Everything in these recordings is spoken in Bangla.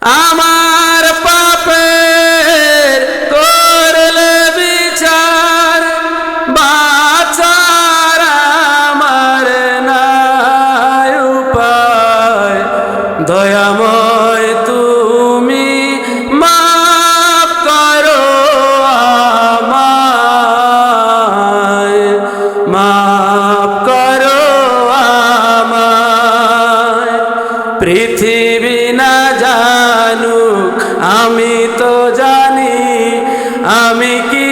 আমার পাপের করলে বিচার, বাঁচার আমার নাই উপায়। দয়াময় তুমি মাফ করো আমায়, মাফ করো আমায়। পৃথিবী না জানুক আমি তো জানি, আমি কি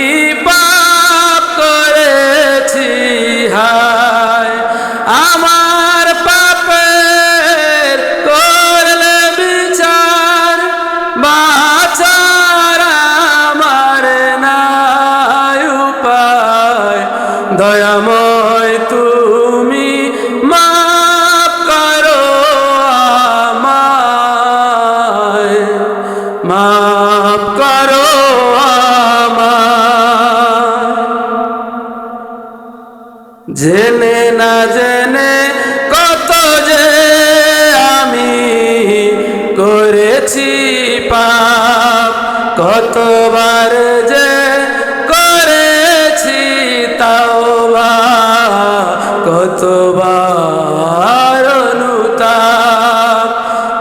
পাপ করেছি হায়। আমার পাপের করলে বিচার, বাঁচার আমার নাই উপায়। দয়াময় তুমি মাফ করো আমায়, মাফ করো আমায়। জেনে না জেনে কত যে আমি করেছি পাপ, কতবার যে করেছি তাওবা, কতবার অনুতাপ।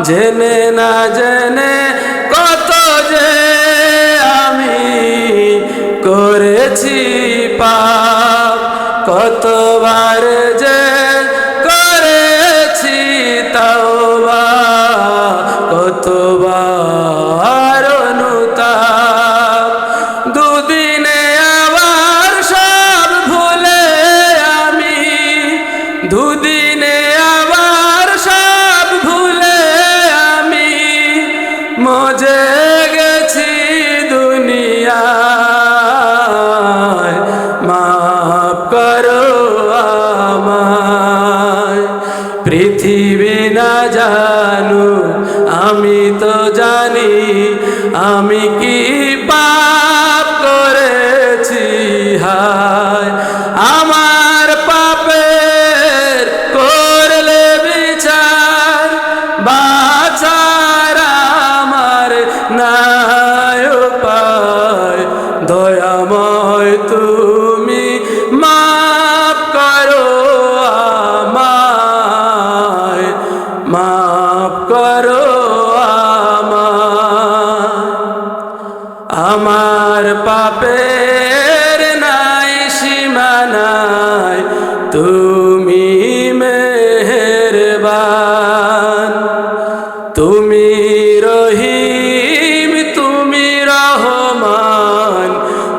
জেনে না জেনে কত যে আমি করেছি পাপ, কতবার যে করেছি তাওবা, কতবার অনুতাপ। দুদিনে আবার সব ভুলে আমি, দুদিনে আবার সব ভুলে আমি মজে গেছি দুনিয়ায়। মাফ করো আমায়। পৃথিবী না জানু আমি তো জানি, আমি কি পাপ করেছি হায়। আমার পাপের করলে বিচার, বাঁচার আমার নাই উপায়। দয়াময় তুমি মাফ করো আমায়, মাফ করো আমায়। আমার পাপের নাই সীমা নাই, তুমি মেহেরবান। তুমি রহিম, তুমি রহমান,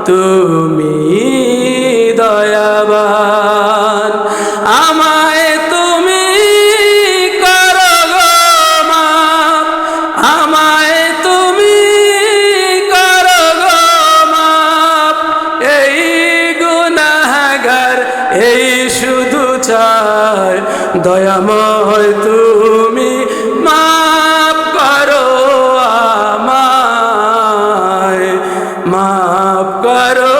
তুমি দয়াবান। আমায় তুমি করো গো মাফ, আমায় তুমি করো গো মাফ। এই গুনাহগার এই শুধু চায়, দয়াময় তুমি মাফ করো আমায়, মাফ করো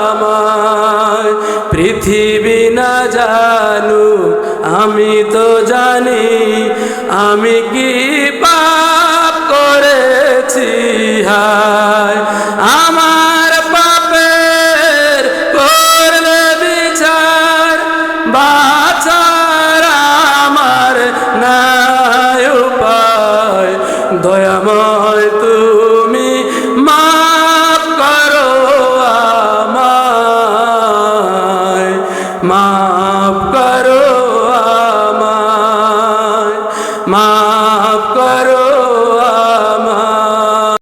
আমায়। পৃথিবী না জানু আমি তো জানি, আমি কি পাপ করেছি হায়। আমার পাপের করলে বিচার, বাঁচার আমার নাই উপায়। দয়াময় তুমি মাফ করো আমায়, মাফ করো আমায়, মাফ